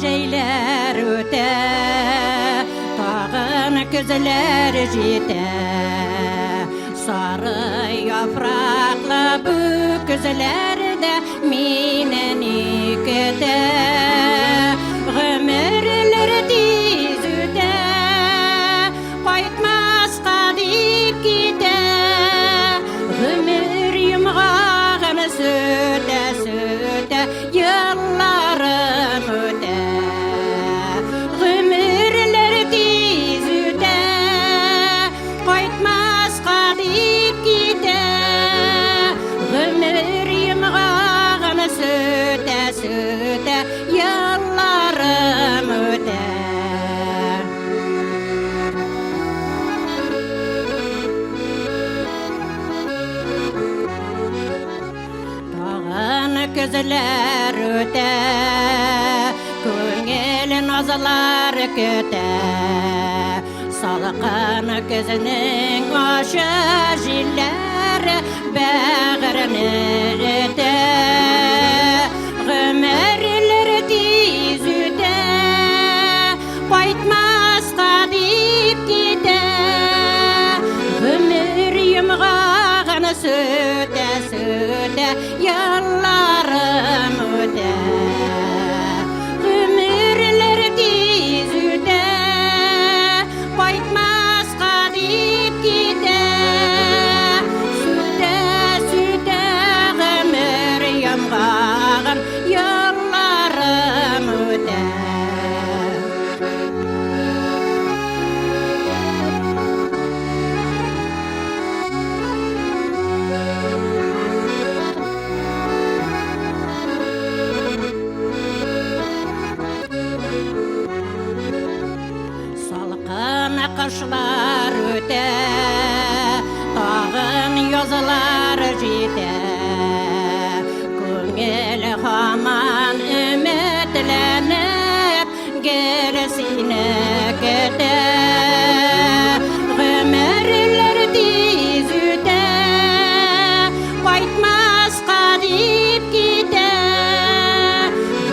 Geceler öte, tağın küzler jite. Sarı yapraklı bu küzlerde mineni kete. Ömürler tiz öte, qaytmaz kadip gite. Ömür yumğağını söte söte, yıllarım öte. Ömürler tiz öte, qaytmaz kadip gite. Ömür yumğağını söte söte, yıllarım öte. Tağın közler öte, köngel nazlar köte. Salqan közünün aşı jiller bağrını öte. Ömürler tiz öte, qaytmaz kadip gite. Ömür yumğağını söte söte, yıllarım öte. Ömürler tiz öte, qaytmaz kadip gite. Söte söte, ömür yumğağın, yıllarım öte. Salqın qışlar öte, tağın yazılar jite. Köngel haman ümitlenip, gerisine kete. Ömürler tiz öte, qaytmaz kadip gite.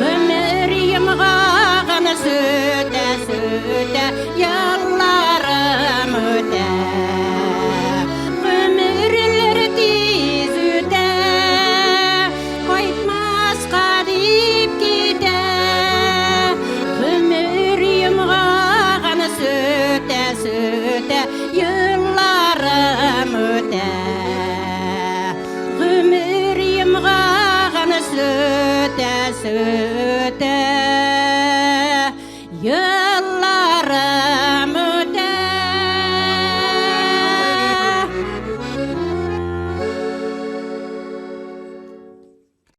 Ömür yumğağını söte söte, yıllarım öte. Ömürler tiz öte, qaytmaz kadip gite. Ömür yumğağını söte söte, yıllarım öte. Ömür yumğağını söte söte,